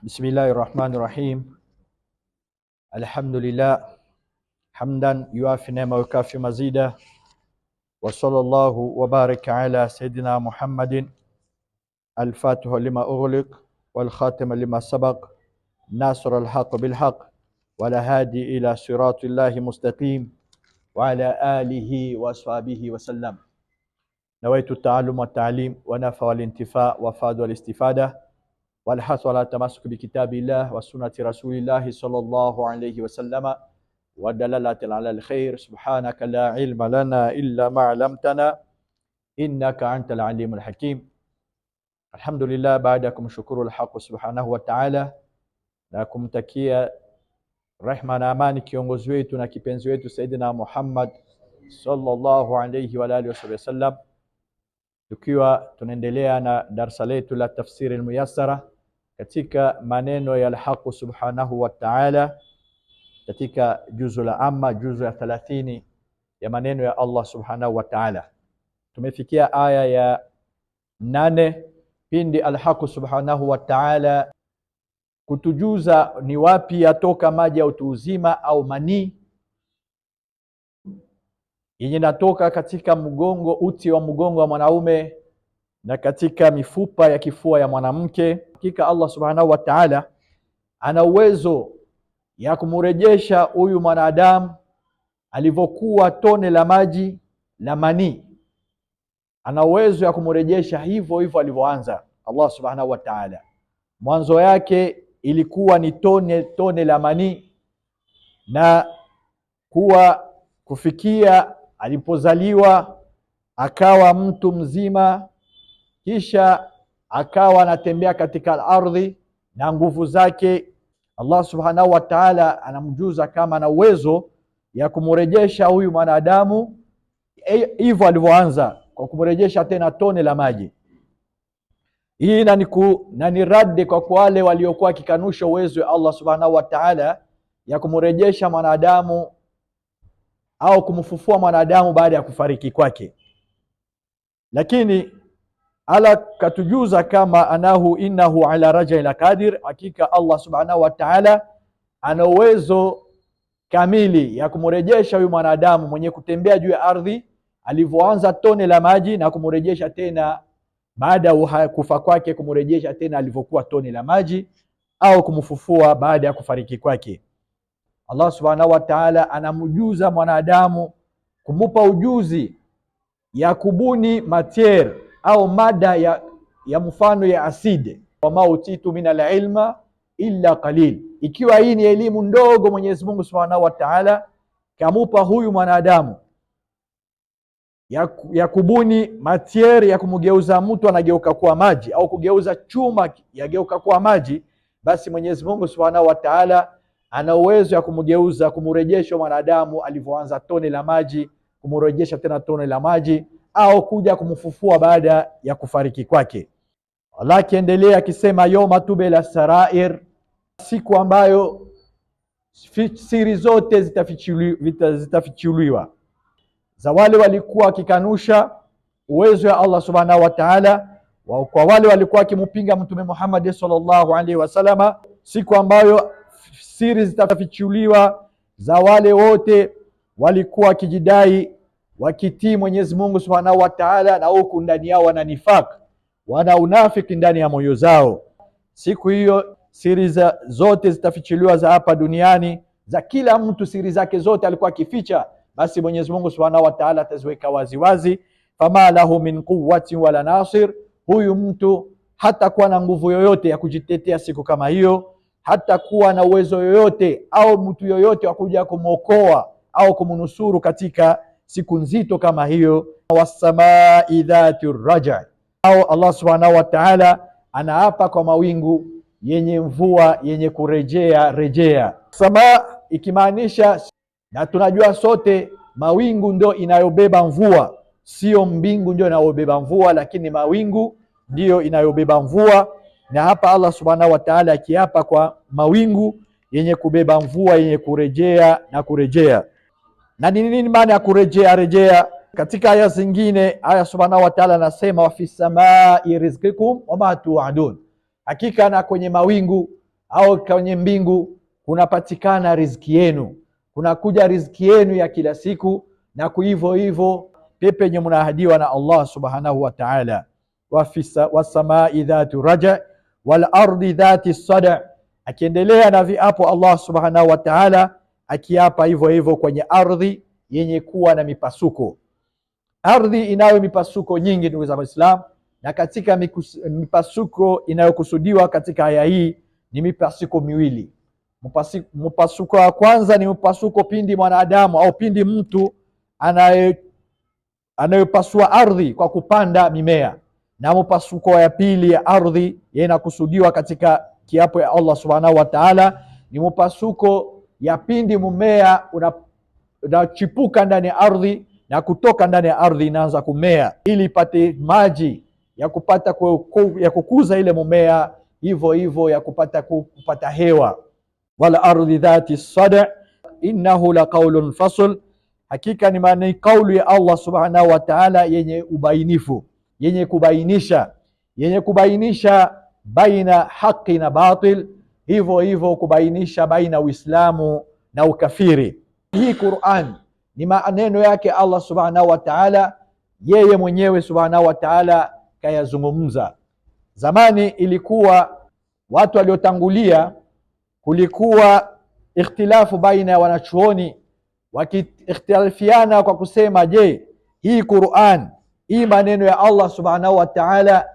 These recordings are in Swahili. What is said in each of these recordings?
Bismillahir Rahmanir Rahim. Alhamdulillah hamdan yuafi neema wa yukafi mazida, wa sallallahu wa baraka ala sayidina Muhammadin al-fatihu lima ughliq wal khatima lima sabaq nasr al-haq bil haq wala hadi ila siratillahi mustaqim wa ala alihi wa ashabihi wa sallam. Nawaitu ta'allum wa ta'lim wa nafa wal intifa wa fadu wal istifada والحث على التمسك بكتاب الله وسنة رسول الله صلى الله عليه وسلم والدلالة على الخير. سبحانك لا علم لنا إلا ما علمتنا إنك أنت العليم الحكيم. الحمد لله بعدكم شكر الحق سبحانه وتعالى na kumtakia rehma na amani kiongozi wetu na kipenzi wetu Saidina Muhammad sallallahu alayhi wa alihi wasallam, tukiwa tunaendelea na darasa letu la tafsiri al-muyassara katika maneno ya al-haq subhanahu wa ta'ala katika juzu la amma, juzu ya 30 ya maneno ya Allah subhanahu wa ta'ala. Tumefikia aya ya 8 pindi al-haq subhanahu wa ta'ala kutujuza ni wapi yatoka maji ya utu uzima au manii yenye natoka katika mgongo, uti wa mgongo wa mwanaume na katika mifupa ya kifua ya mwanamke. Hakika Allah subhanahu wa ta'ala ana uwezo ya kumrejesha huyu mwanadamu alivyokuwa tone la maji la manii, ana uwezo ya kumrejesha hivyo hivyo alivyoanza. Allah subhanahu wa ta'ala mwanzo yake ilikuwa ni tone la manii, na kufikia alipozaliwa akawa mtu mzima, kisha akawa anatembea katika ardhi na nguvu zake. Allah subhanahu wa ta'ala anamjuza kama na uwezo ya kumrejesha huyu mwanadamu hivyo alivyoanza, kwa kumrejesha tena tone la maji. Hii ni raddi kwa wale waliokuwa wakikanusha uwezo wa Allah subhanahu wa ta'ala ya kumrejesha mwanadamu au kumfufua mwanadamu baada ya kufariki kwake. Lakini ala katujuza kama innahu ala raj'i la qadir, hakika Allah subhanahu wa ta'ala ana uwezo kamili ya kumrejesha huyu mwanadamu mwenye kutembea juu ya ardhi alivyoanza tone la maji, na kumrejesha tena baada ya kufa kwake, kumrejesha tena alivyokuwa tone la maji, au kumfufua baada ya kufariki kwake. Allah subhanahu wa ta'ala anamjuza mwanadamu, kumupa ujuzi ya kubuni matiere au mada ya mfano ya aside. Wama utitu min al-ilma illa qalil. Ikiwa hii ni elimu ndogo Mwenyezi Mungu subhanahu wa ta'ala kamupa huyu mwanadamu ya kubuni matiere ya kumgeuza mtu anageuka kuwa maji, au kugeuza chuma yageuka kuwa maji, basi Mwenyezi Mungu subhanahu wa ta'ala ana uwezo ya kumgeuza, kumrejesha mwanadamu alivyoanza tone la maji, kumrejesha tena tone la maji, au kuja kumfufua baada ya kufariki kwake. Allah akiendelea akisema, yawma tubla sarair, siku ambayo siri zote zitafichuliwa. Za wale walikuwa wakikanusha uwezo wa Allah subhanahu wa ta'ala, kwa wale walikuwa wakimpinga Mtume Muhammad sallallahu alaihi wasallam, siku ambayo siri zitafichuliwa za wale wote walikuwa wakijidai wakitii Mwenyezi Mungu subhanahu wa ta'ala, na huku ndani yao wana nifaq, wana unafiki ndani ya moyo zao. Siku hiyo siri zote zitafichuliwa za hapa duniani, za kila mtu siri zake zote alikuwa akificha, basi Mwenyezi Mungu subhanahu wa ta'ala ataziweka wazi wazi. Fama lahu min quwwatin wala nasir, huyu mtu hata kuwa na nguvu yoyote ya kujitetea siku kama hiyo, hata kuwa na uwezo yoyote au mtu yoyote wa kuja kumwokoa au kumnusuru katika siku nzito kama hiyo. Wasamai dhatir raja, au Allah subhanahu wa ta'ala anaapa kwa mawingu yenye mvua yenye kurejea. Sama ikimaanisha, na tunajua sote mawingu ndio inayobeba mvua, sio mbingu ndio inayobeba mvua, lakini mawingu ndio inayobeba mvua. Na hapa Allah subhanahu wa ta'ala akiapa kwa mawingu yenye kubeba mvua yenye kurejea. Na nini maana ya kurejea? Katika aya zingine, aya subhanahu wa ta'ala anasema, wa fis samai rizqikum wa ma tu'adun, hakika na kwenye mawingu au kwenye mbingu kunapatikana riziki yenu, kunakuja riziki yenu ya kila siku, na hivyo hivyo pepe yenye mnaahidiwa na Allah subhanahu wa ta'ala. Wasamai dhati raja wal ardi dhati sada. Akiendelea na viapo Allah subhanahu wa ta'ala, akiapa hivyo hivyo kwenye ardhi yenye kuwa na mipasuko. Ardhi inayo mipasuko nyingi ndugu za Waislamu, na katika mipasuko inayokusudiwa katika aya hii ni mipasuko miwili. Mpasuko wa kwanza ni mpasuko pindi mwanadamu au pindi mtu anayopasua ardhi kwa kupanda mimea, na mpasuko wa pili ya ardhi inakusudiwa katika kiapo ya Allah subhanahu wa ta'ala ni mpasuko ya pindi mmea unachipuka ndani ya ardhi, na kutoka ndani ya ardhi inaanza kumea ili ipate maji ya kupata ya kukuza ile mmea, hivyo hivyo ya kupata hewa. Wala ardhi dhati sada innahu la qaulun fasl, hakika ni kauli ya Allah subhanahu wa ta'ala yenye ubainifu, yenye kubainisha baina haki na batil, hivyo hivyo kubainisha baina Uislamu na ukafiri. Hii Qur'an ni maneno yake Allah subhanahu wa ta'ala, yeye mwenyewe subhanahu wa ta'ala kayazungumza. Zamani ilikuwa watu waliotangulia, kulikuwa ikhtilafu baina ya wanachuoni, wakiikhtilafiana kwa kusema, je, hii Qur'an, hii maneno ya Allah subhanahu wa ta'ala,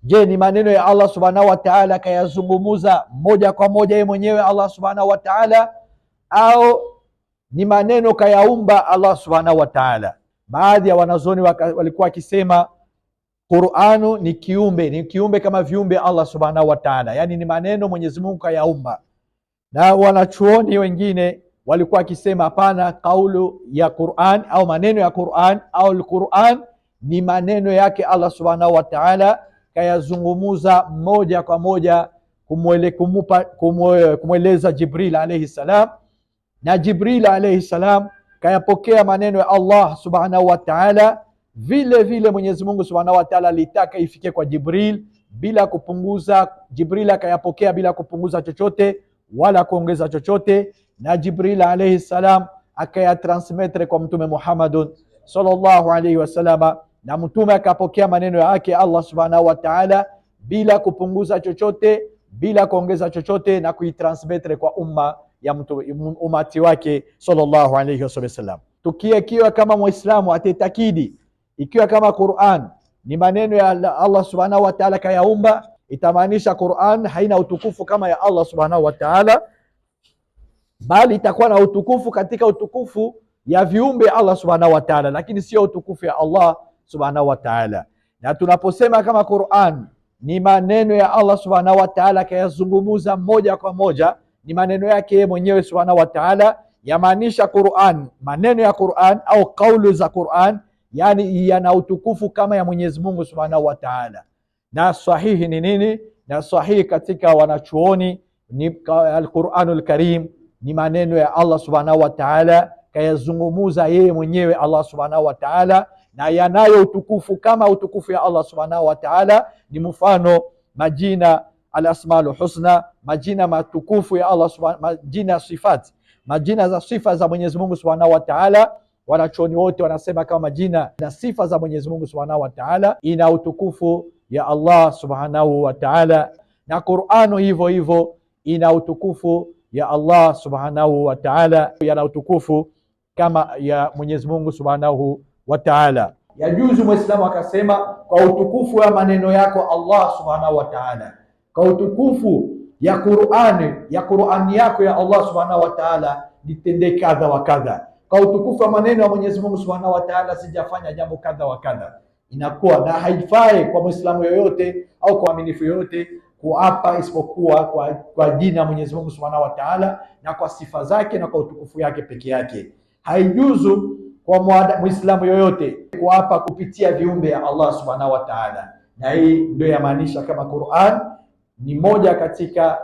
je, ni maneno ya Allah subhanahu wa ta'ala kayazungumuza moja kwa moja yeye mwenyewe Allah subhanahu wa ta'ala, au ni maneno kayaumba Allah subhanahu wa ta'ala? Baadhi ya wanazoni walikuwa wakisema Qur'anu ni kiumbe kama viumbe Allah subhanahu wa ta'ala, yani ni maneno Mwenyezi Mungu kayaumba. Na wanachuoni wengine walikuwa wakisema hapana, kaulu ya Qur'an au maneno ya Qur'an au al-Qur'an ni maneno yake Allah subhanahu wa ta'ala kayazungumuza moja kwa moja kumweleza Jibril alayhi salam, na Jibril alayhi salam kayapokea maneno ya Allah subhanahu wa ta'ala vile vile Mwenyezi Mungu subhanahu wa ta'ala alitaka ifikie kwa Jibril bila kupunguza. Jibril akayapokea bila kupunguza chochote wala kuongeza chochote, na Jibril alayhi salam akayatransmettre kwa Mtume Muhammad sallallahu alayhi wasallam, na Mtume akapokea maneno yake Allah subhanahu wa ta'ala bila kupunguza chochote, bila kuongeza chochote, na kuitransmettre kwa umati wake sallallahu alayhi wasallam. Tukiwa kama Muislamu atitakidi ikiwa kama Qur'an ni maneno ya Allah subhanahu wa ta'ala kayaumba, itamaanisha Qur'an haina utukufu kama ya Allah subhanahu wa ta'ala, bali itakuwa na utukufu katika utukufu ya viumbe Allah subhanahu wa ta'ala, lakini sio utukufu ya Allah subhanahu wa ta'ala. Na tunaposema kama Qur'an ni maneno ya Allah subhanahu wa ta'ala kayazungumuza moja kwa moja, ni maneno yake yeye mwenyewe subhanahu wa ta'ala, yamaanisha Qur'an, maneno ya Qur'an au kaulu za Qur'an, yani yana utukufu kama ya Mwenyezi Mungu subhanahu wa ta'ala. Na sahihi ni nini? Na sahihi katika wanachuoni ni al-Qur'anul Karim ni maneno ya Allah subhanahu wa ta'ala kayazungumuza yeye mwenyewe Allah subhanahu wa ta'ala, na yanayo utukufu kama utukufu ya Allah subhanahu wa ta'ala. Ni mfano majina al-asmaul husna, majina matukufu ya Allah subhanahu, majina sifat, majina za sifa za Mwenyezi Mungu subhanahu wa ta'ala. Wanachuoni wote wanasema kama majina na sifa za Mwenyezi Mungu subhanahu wa ta'ala ina utukufu ya Allah subhanahu wa ta'ala, na Qur'anu hivyo hivyo ina utukufu ya Allah subhanahu wa ta'ala, yana utukufu kama ya Mwenyezi Mungu subhanahu wa ta'ala. Yajuzu Muislamu akasema kwa utukufu wa maneno yako Allah subhanahu wa ta'ala, kwa utukufu ya Qur'ani yako ya Allah subhanahu wa ta'ala nitende kadha wa kadha, kwa utukufu wa maneno ya Mwenyezi Mungu subhanahu wa ta'ala sijafanya jambo kadha wa kadha. Inakuwa na haifai kwa Muislamu yoyote au kwa muaminifu yoyote kuapa isipokuwa kwa jina ya Mwenyezi Mungu subhanahu wa ta'ala na kwa sifa zake na kwa utukufu yake peke yake. Haijuzu kwa Muislamu yoyote kuapa kupitia viumbe ya Allah subhanahu wa ta'ala, na hii ndio yamaanisha kama Qur'an ni moja katika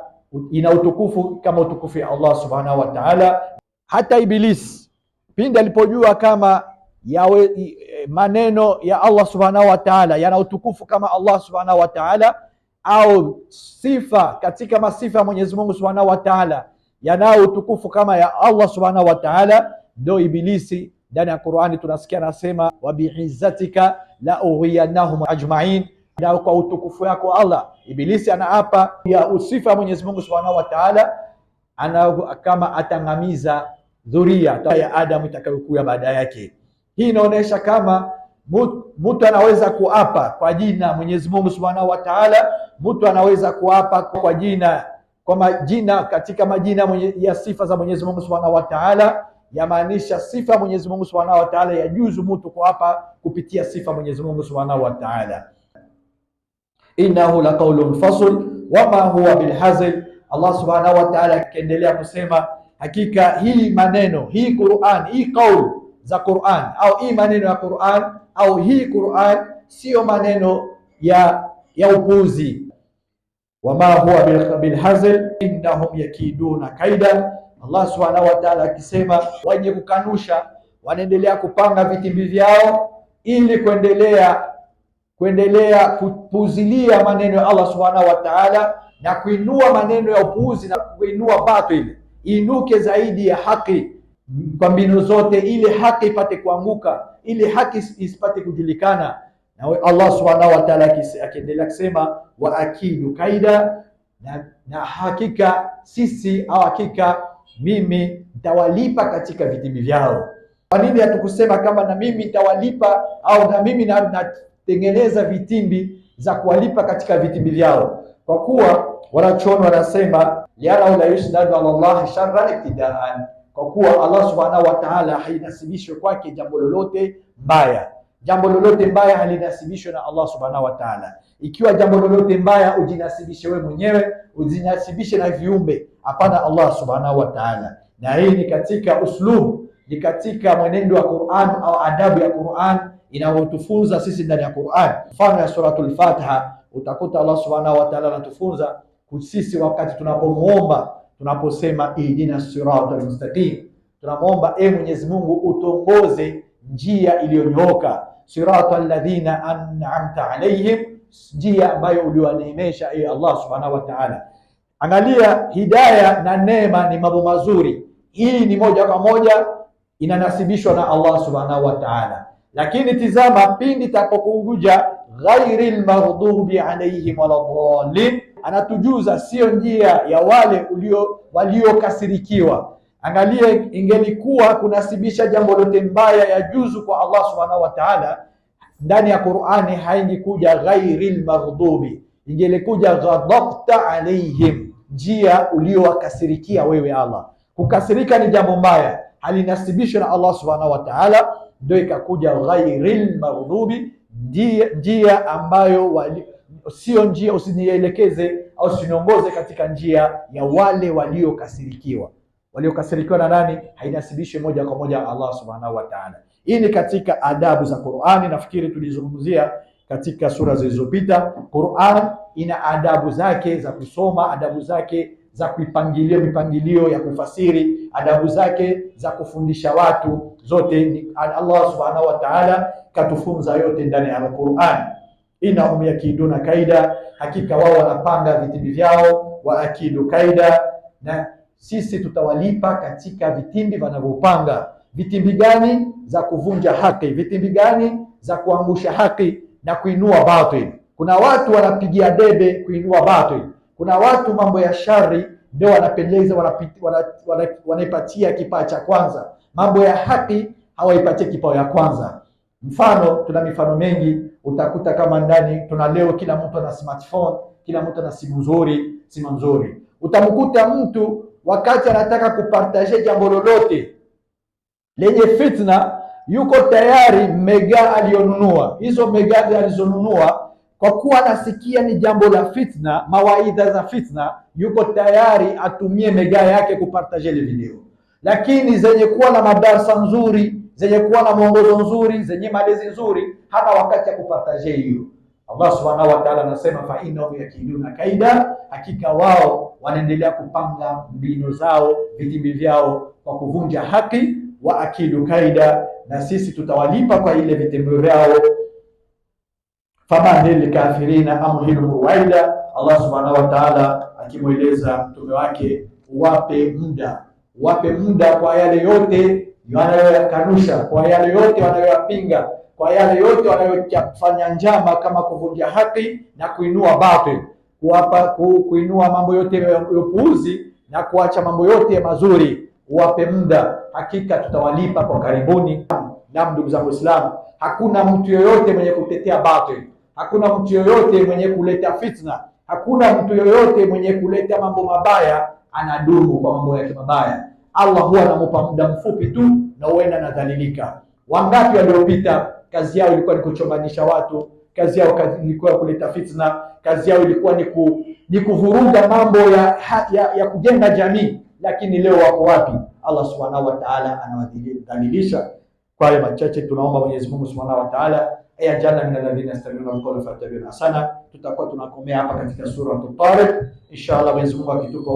ina utukufu kama utukufu ya Allah subhanahu wa ta'ala. Hata Iblis pindi alipojua kama maneno ya Allah subhanahu wa ta'ala yana utukufu kama Allah subhanahu wa ta'ala, au sifa katika masifa ya Mwenyezi Mungu Subhanahu wa Ta'ala yanao utukufu kama ya Allah Subhanahu wa Ta'ala, ndio Ibilisi. Ndani ya Qur'ani tunasikia anasema wa biizzatika la ughwiyannahum ajma'in, na kwa utukufu yako Allah. Ibilisi anaapa ya usifa Mwenyezi Mungu Subhanahu wa Ta'ala kama atangamiza dhuria ya Adam itakayokuja baada yake. Hii inaonyesha kama mtu anaweza kuapa kwa jina Mwenyezi Mungu Subhanahu wa Ta'ala, mtu anaweza kuapa kwa jina, kwa majina katika majina ya sifa za Mwenyezi Mungu Subhanahu wa Ta'ala, yamaanisha sifa Mwenyezi Mungu Subhanahu wa Ta'ala yajuzu mtu kuapa kupitia sifa Mwenyezi Mungu Subhanahu wa Ta'ala. Innahu laqawlun fasl wama huwa bilhazl. Allah Subhanahu wa Ta'ala akiendelea kusema hakika hii maneno, hii Qur'an, hii kauli za Qur'an au hii maneno ya Qur'an au hii Qur'an sio maneno ya upuzi. Wama huwa bilhazl innahum yakiduna kaida. Allah Subhanahu wa Ta'ala akisema wenye kukanusha wanaendelea kupanga vitimbi vyao ili kuendelea kupuzilia maneno ya Allah Subhanahu wa Ta'ala na kuinua maneno ya upuzi na kuinua batil inuke zaidi ya haki kwa mbinu zote, ili haki ipate kuanguka, ili haki isipate kujulikana. Na Allah Subhanahu wa Ta'ala akiendelea kusema wa akidu kaida, na hakika sisi au hakika mimi nitawalipa katika vitimbi vyao. Kwa nini hatukusema kama na mimi nitawalipa au na mimi natengeneza vitimbi za kuwalipa katika vitimbi vyao? Kwa kuwa wanachuoni wanasema liana la yusnadu ala Allah sharran iktidaan, kwa kuwa Allah Subhanahu wa Ta'ala hainasibishwe kwake jambo lolote mbaya. Jambo lolote mbaya halinasibishwe na Allah Subhanahu wa Ta'ala. Ikiwa jambo lolote mbaya ujinasibishe wewe mwenyewe, ujinasibishe na viumbe, hapana Allah Subhanahu wa Ta'ala. Na hii ni katika uslub, ni katika mwenendo wa Qur'an au adabu ya Qur'an inayotufunza sisi ndani ya Qur'an. Mfano ya suratul Fatiha, utakuta Allah Subhanahu wa Ta'ala anatufunza sisi wakati tunapomuomba, tunaposema ihdina siratal mustaqim, tunamuomba Mwenyezi Mungu utongoze njia iliyonyooka, siratal ladhina an'amta alayhim, njia ambayo uliwaneemesha Allah Subhanahu wa Ta'ala. Angalia, hidayah na neema ni mambo mazuri. Hii ni moja kwa moja inanasibishwa na Allah Subhanahu wa Ta'ala. Lakini tizama, pindi tapokuja ghairil maghdubi alayhim waladdallin, anatujuza sio njia ya wale waliokasirikiwa. Angalia, ingelikuwa kunasibisha jambo lote mbaya ya juzu kwa Allah Subhanahu wa Ta'ala, ndani ya Qur'ani haingekuja ghairil maghdubi, ingelikuja ghadabta alayhim, njia uliowakasirikia wewe Allah. Kukasirika ni jambo mbaya, halinasibishwa na Allah Subhanahu wa Ta'ala, ndio ikakuja ghairil maghdubi, njia ambayo sio njia, usinielekeze au usiniongoze katika njia ya wale waliokasirikiwa. Waliokasirikiwa na nani? Hainasibishwi moja kwa moja Allah Subhanahu wa Ta'ala. Hii ni katika adabu za Qur'ani, nafikiri tulizungumzia katika sura zilizopita. Qur'an ina adabu zake za kusoma, adabu zake za kuipangilia mipangilio ya kufasiri, adabu zake za kufundisha watu, zote ni Allah Subhanahu wa Ta'ala katufunza yote ndani ya Qur'an. Innahum yakiduna kaida, hakika wao wanapanga vitimbi vyao, wa akidu kaida, na sisi tutawalipa katika vitimbi wanavyopanga. Vitimbi gani? Za kuvunja haki. Vitimbi gani? Za kuangusha haki na kuinua batil. Kuna watu wanapigia debe kuinua batil. Kuna watu mambo ya shari ndio wanapendeza, wanaipatia kipaa cha kwanza. Mambo ya haki hawaipatie kipao ya kwanza. Mfano, tuna mifano mengi. Utakuta kama ndani tuna leo, kila mtu ana smartphone, kila mtu ana simu nzuri. Utamkuta mtu wakati anataka kupartaje jambo lolote lenye fitna, yuko tayari mega alionunua. Hizo mega alizonunua, kwa kuwa anasikia ni jambo la fitna, mawaidha za fitna, yuko tayari atumie mega yake kupartaje ile video. Lakini zenye kuwa na madarasa nzuri, zenye kuwa na mwongozo nzuri, zenye malezi nzuri, hana wakati ya kupartaje hiyo. Allah Subhanahu wa Ta'ala anasema fa innahum yakiduna kaida, hakika wao wanaendelea kupanga mbinu zao, vitimbi vyao kwa kuvunja haki. Wa akidu kaida, na sisi tutawalipa kwa ile vitimbi vyao. Famahil kafirina amhilhum ruwaida, Allah subhanahu wa ta'ala akimweleza mtume wake, wape muda kwa yale yote wanayoyakanusha, kwa yale yote wanayoyapinga, kwa yale yote wanayofanya njama kama kuvunja haki na kuinua batil, kuinua mambo yote ya upuuzi na kuacha mambo yote mazuri. Wape muda, hakika tutawalipa kwa karibuni. Na ndugu zangu Waislamu, hakuna mtu yoyote mwenye kutetea batil, hakuna mtu yoyote mwenye kuleta fitna, hakuna mtu yoyote mwenye kuleta mambo mabaya anadumu kwa mambo yake mabaya. Allah huwa anamupa muda mfupi tu na huenda anadhalilika. Wangapi waliopita kazi yao ilikuwa ni kuchonganisha watu, kazi yao ilikuwa kuleta fitna, kazi yao ilikuwa ni kuvuruga mambo ya kujenga jamii, lakini leo wako wapi? Allah subhanahu wa ta'ala anawadhalilisha. Kwa haya machache tunaomba Mwenyezi Mungu subhanahu wa ta'ala ayajalna min alladhina yastami'una alqawla fayattabi'una ahsana. Tutakuwa tunakomea hapa katika sura At-Tariq. Inshallah Mwenyezi Mungu akitupa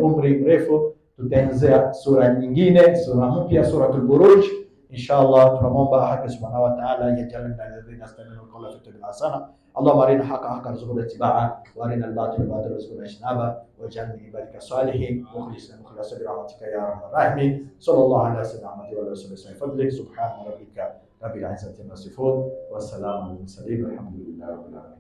umri mrefu tutaanzia sura nyingine, sura mpya, suratul Buruj. Inshallah tunamwomba haki subhanahu wa ta'ala ayajalna min alladhina yastami'una alqawla fayattabi'una ahsana. اللهم أرنا حق حقا وارزقنا اتباعه، وأرنا الباطل باطلا وارزقنا اجتنابه، واجعلنا من عبادك الصالحين مخلصا برحمتك يا أرحم الراحمين. صلى الله على سيدنا محمد وعلى آله وصحبه فضلك. سبحان ربك رب العزة عما يصفون والسلام على المرسلين والحمد لله رب العالمين.